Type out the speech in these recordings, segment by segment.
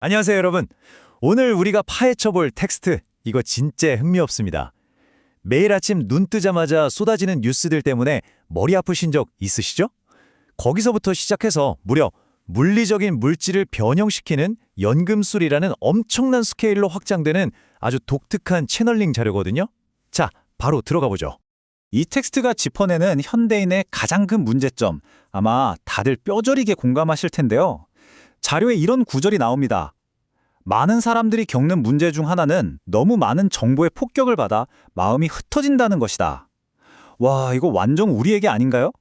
안녕하세요, 여러분. 오늘 우리가 파헤쳐볼 텍스트, 이거 진짜 흥미롭습니다. 매일 아침 눈 뜨자마자 쏟아지는 뉴스들 때문에 머리 아프신 적 있으시죠? 거기서부터 시작해서 무려 물리적인 물질을 변형시키는 연금술이라는 엄청난 스케일로 확장되는 아주 독특한 채널링 자료거든요. 자, 바로 들어가 보죠. 이 텍스트가 짚어내는 현대인의 가장 큰 문제점, 아마 다들 뼈저리게 공감하실 텐데요. 자료에 이런 구절이 나옵니다. 많은 사람들이 겪는 문제 중 하나는 너무 많은 정보의 폭격을 받아 마음이 흩어진다는 것이다. 와, 이거 완전 우리에게 아닌가요?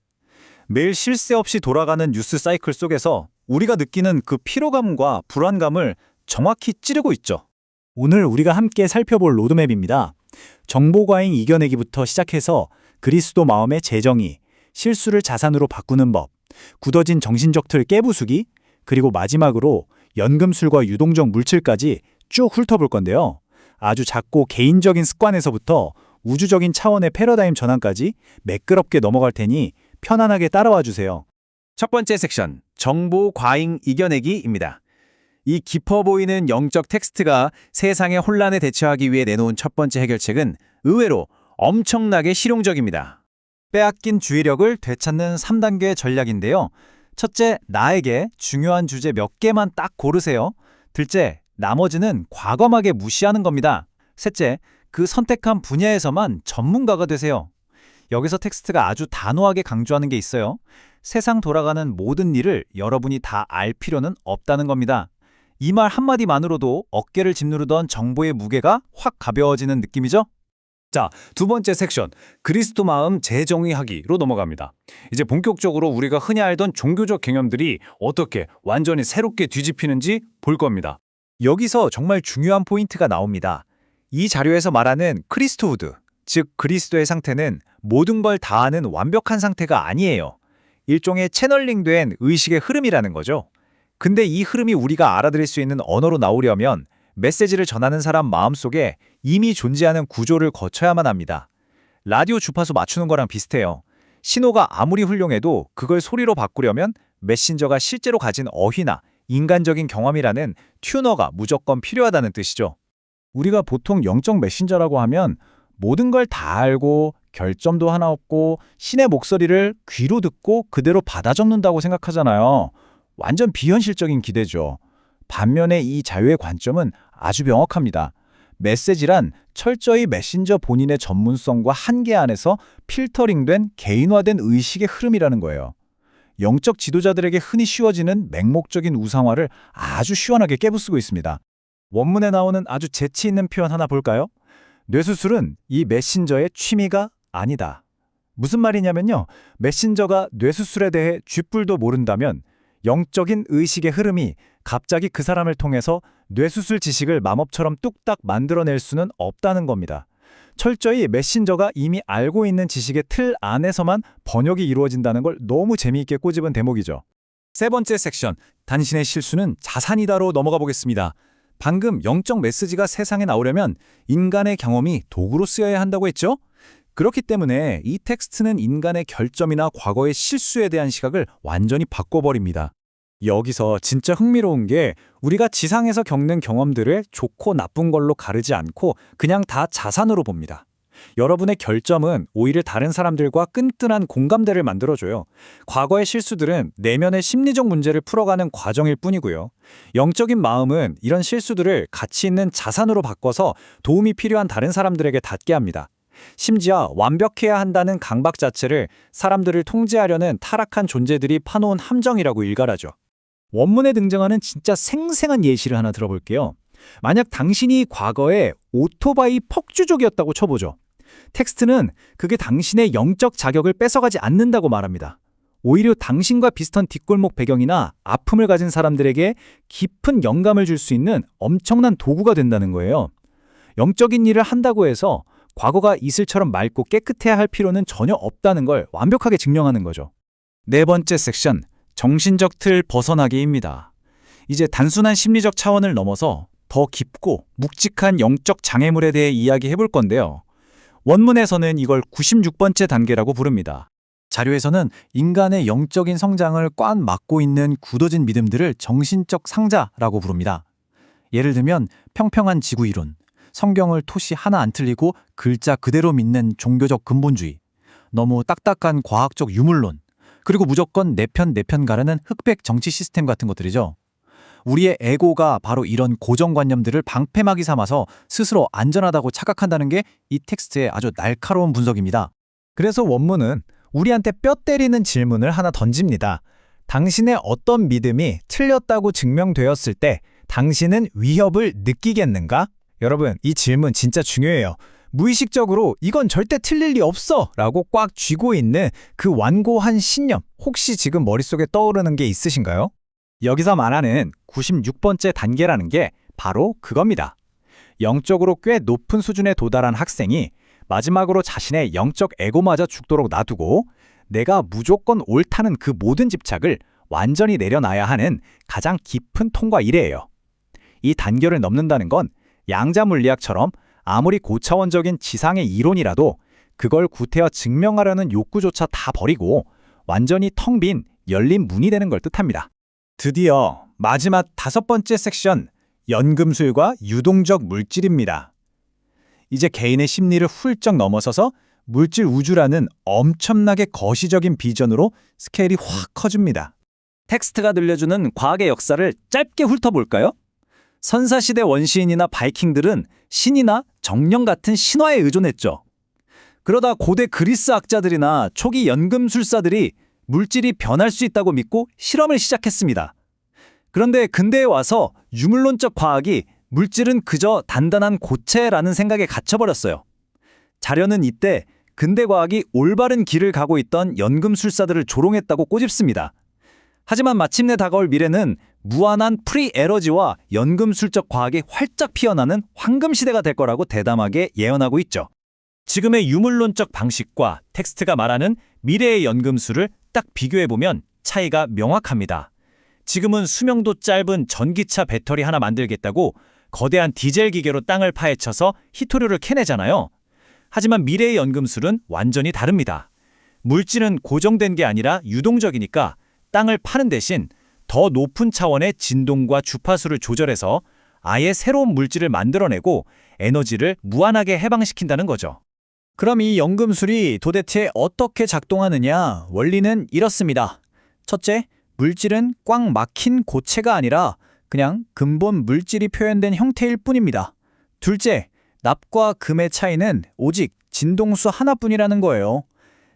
매일 쉴 새 없이 돌아가는 뉴스 사이클 속에서 우리가 느끼는 그 피로감과 불안감을 정확히 찌르고 있죠. 오늘 우리가 함께 살펴볼 로드맵입니다. 정보과잉 이겨내기부터 시작해서 그리스도 마음의 재정의, 실수를 자산으로 바꾸는 법, 굳어진 정신적 틀 깨부수기, 그리고 마지막으로 연금술과 유동적 물질까지 쭉 훑어볼 건데요. 아주 작고 개인적인 습관에서부터 우주적인 차원의 패러다임 전환까지 매끄럽게 넘어갈 테니 편안하게 따라와 주세요. 첫 번째 섹션, 정보 과잉 이겨내기입니다. 이 깊어 보이는 영적 텍스트가 세상의 혼란에 대처하기 위해 내놓은 첫 번째 해결책은 의외로 엄청나게 실용적입니다. 빼앗긴 주의력을 되찾는 3단계 전략인데요. 첫째, 나에게 중요한 주제 몇 개만 딱 고르세요. 둘째, 나머지는 과감하게 무시하는 겁니다. 셋째, 그 선택한 분야에서만 전문가가 되세요. 여기서 텍스트가 아주 단호하게 강조하는 게 있어요. 세상 돌아가는 모든 일을 여러분이 다 알 필요는 없다는 겁니다. 이 말 한마디만으로도 어깨를 짓누르던 정보의 무게가 확 가벼워지는 느낌이죠? 자, 두 번째 섹션, 그리스도 마음 재정의하기로 넘어갑니다. 이제 본격적으로 우리가 흔히 알던 종교적 개념들이 어떻게 완전히 새롭게 뒤집히는지 볼 겁니다. 여기서 정말 중요한 포인트가 나옵니다. 이 자료에서 말하는 크리스토후드, 즉 그리스도의 상태는 모든 걸 다 아는 완벽한 상태가 아니에요. 일종의 채널링된 의식의 흐름이라는 거죠. 근데 이 흐름이 우리가 알아들을 수 있는 언어로 나오려면 메시지를 전하는 사람 마음속에 이미 존재하는 구조를 거쳐야만 합니다. 라디오 주파수 맞추는 거랑 비슷해요. 신호가 아무리 훌륭해도 그걸 소리로 바꾸려면 메신저가 실제로 가진 어휘나 인간적인 경험이라는 튜너가 무조건 필요하다는 뜻이죠. 우리가 보통 영적 메신저라고 하면 모든 걸 다 알고 결점도 하나 없고 신의 목소리를 귀로 듣고 그대로 받아 적는다고 생각하잖아요. 완전 비현실적인 기대죠. 반면에 이 자유의 관점은 아주 명확합니다. 메시지란 철저히 메신저 본인의 전문성과 한계 안에서 필터링된 개인화된 의식의 흐름이라는 거예요. 영적 지도자들에게 흔히 씌워지는 맹목적인 우상화를 아주 시원하게 깨부수고 있습니다. 원문에 나오는 아주 재치 있는 표현 하나 볼까요? 뇌수술은 이 메신저의 취미가 아니다. 무슨 말이냐면요. 메신저가 뇌수술에 대해 쥐뿔도 모른다면 영적인 의식의 흐름이 갑자기 그 사람을 통해서 뇌수술 지식을 마법처럼 뚝딱 만들어낼 수는 없다는 겁니다. 철저히 메신저가 이미 알고 있는 지식의 틀 안에서만 번역이 이루어진다는 걸 너무 재미있게 꼬집은 대목이죠. 세 번째 섹션, 당신의 실수는 자산이다로 넘어가 보겠습니다. 방금 영적 메시지가 세상에 나오려면 인간의 경험이 도구로 쓰여야 한다고 했죠? 그렇기 때문에 이 텍스트는 인간의 결점이나 과거의 실수에 대한 시각을 완전히 바꿔버립니다. 여기서 진짜 흥미로운 게 우리가 지상에서 겪는 경험들을 좋고 나쁜 걸로 가르지 않고 그냥 다 자산으로 봅니다. 여러분의 결점은 오히려 다른 사람들과 끈끈한 공감대를 만들어줘요. 과거의 실수들은 내면의 심리적 문제를 풀어가는 과정일 뿐이고요. 영적인 마음은 이런 실수들을 가치 있는 자산으로 바꿔서 도움이 필요한 다른 사람들에게 닿게 합니다. 심지어 완벽해야 한다는 강박 자체를 사람들을 통제하려는 타락한 존재들이 파놓은 함정이라고 일갈하죠. 원문에 등장하는 진짜 생생한 예시를 하나 들어볼게요. 만약 당신이 과거에 오토바이 폭주족이었다고 쳐보죠. 텍스트는 그게 당신의 영적 자격을 뺏어가지 않는다고 말합니다. 오히려 당신과 비슷한 뒷골목 배경이나 아픔을 가진 사람들에게 깊은 영감을 줄 수 있는 엄청난 도구가 된다는 거예요. 영적인 일을 한다고 해서 과거가 이슬처럼 맑고 깨끗해야 할 필요는 전혀 없다는 걸 완벽하게 증명하는 거죠. 네 번째 섹션, 정신적 틀 벗어나기입니다. 이제 단순한 심리적 차원을 넘어서 더 깊고 묵직한 영적 장애물에 대해 이야기해 볼 건데요. 원문에서는 이걸 96번째 단계라고 부릅니다. 자료에서는 인간의 영적인 성장을 꽉 막고 있는 굳어진 믿음들을 정신적 상자라고 부릅니다. 예를 들면 평평한 지구 이론, 성경을 토시 하나 안 틀리고 글자 그대로 믿는 종교적 근본주의, 너무 딱딱한 과학적 유물론, 그리고 무조건 내 편 가르는 흑백 정치 시스템 같은 것들이죠. 우리의 에고가 바로 이런 고정관념들을 방패막이 삼아서 스스로 안전하다고 착각한다는 게 이 텍스트의 아주 날카로운 분석입니다. 그래서 원문은 우리한테 뼈 때리는 질문을 하나 던집니다. 당신의 어떤 믿음이 틀렸다고 증명되었을 때 당신은 위협을 느끼겠는가? 여러분, 이 질문 진짜 중요해요. 무의식적으로 이건 절대 틀릴 리 없어! 라고 꽉 쥐고 있는 그 완고한 신념, 혹시 지금 머릿속에 떠오르는 게 있으신가요? 여기서 말하는 96번째 단계라는 게 바로 그겁니다. 영적으로 꽤 높은 수준에 도달한 학생이 마지막으로 자신의 영적 에고마저 죽도록 놔두고 내가 무조건 옳다는 그 모든 집착을 완전히 내려놔야 하는 가장 깊은 통과 이래예요. 이 단계를 넘는다는 건 양자 물리학처럼 아무리 고차원적인 지상의 이론이라도 그걸 구태여 증명하려는 욕구조차 다 버리고 완전히 텅 빈 열린 문이 되는 걸 뜻합니다. 드디어 마지막 5번째 섹션, 연금술과 유동적 물질입니다. 이제 개인의 심리를 훌쩍 넘어서서 물질 우주라는 엄청나게 거시적인 비전으로 스케일이 확 커집니다. 텍스트가 들려주는 과학의 역사를 짧게 훑어볼까요? 선사시대 원시인이나 바이킹들은 신이나 정령 같은 신화에 의존했죠. 그러다 고대 그리스 학자들이나 초기 연금술사들이 물질이 변할 수 있다고 믿고 실험을 시작했습니다. 그런데 근대에 와서 유물론적 과학이 물질은 그저 단단한 고체라는 생각에 갇혀버렸어요. 자료는 이때 근대 과학이 올바른 길을 가고 있던 연금술사들을 조롱했다고 꼬집습니다. 하지만 마침내 다가올 미래는 무한한 프리에너지와 연금술적 과학이 활짝 피어나는 황금시대가 될 거라고 대담하게 예언하고 있죠. 지금의 유물론적 방식과 텍스트가 말하는 미래의 연금술을 딱 비교해보면 차이가 명확합니다. 지금은 수명도 짧은 전기차 배터리 하나 만들겠다고 거대한 디젤 기계로 땅을 파헤쳐서 희토류를 캐내잖아요. 하지만 미래의 연금술은 완전히 다릅니다. 물질은 고정된 게 아니라 유동적이니까 땅을 파는 대신 더 높은 차원의 진동과 주파수를 조절해서 아예 새로운 물질을 만들어내고 에너지를 무한하게 해방시킨다는 거죠. 그럼 이 연금술이 도대체 어떻게 작동하느냐? 원리는 이렇습니다. 첫째, 물질은 꽉 막힌 고체가 아니라 그냥 근본 물질이 표현된 형태일 뿐입니다. 둘째, 납과 금의 차이는 오직 진동수 하나뿐이라는 거예요.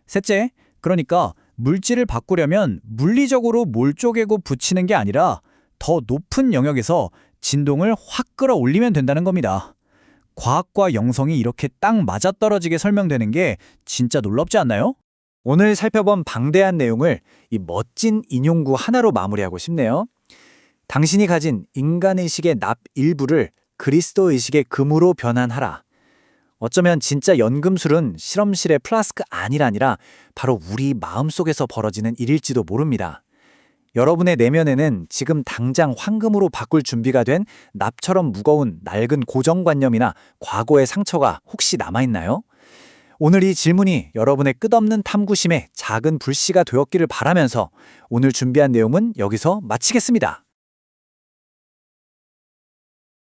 셋째, 그러니까 물질을 바꾸려면 물리적으로 뭘 쪼개고 붙이는 게 아니라 더 높은 영역에서 진동을 확 끌어올리면 된다는 겁니다. 과학과 영성이 이렇게 딱 맞아떨어지게 설명되는 게 진짜 놀랍지 않나요? 오늘 살펴본 방대한 내용을 이 멋진 인용구 하나로 마무리하고 싶네요. 당신이 가진 인간의식의 납 일부를 그리스도의식의 금으로 변환하라. 어쩌면 진짜 연금술은 실험실의 플라스크 안이 아니라 바로 우리 마음속에서 벌어지는 일일지도 모릅니다. 여러분의 내면에는 지금 당장 황금으로 바꿀 준비가 된 납처럼 무거운 낡은 고정관념이나 과거의 상처가 혹시 남아있나요? 오늘 이 질문이 여러분의 끝없는 탐구심에 작은 불씨가 되었기를 바라면서 오늘 준비한 내용은 여기서 마치겠습니다.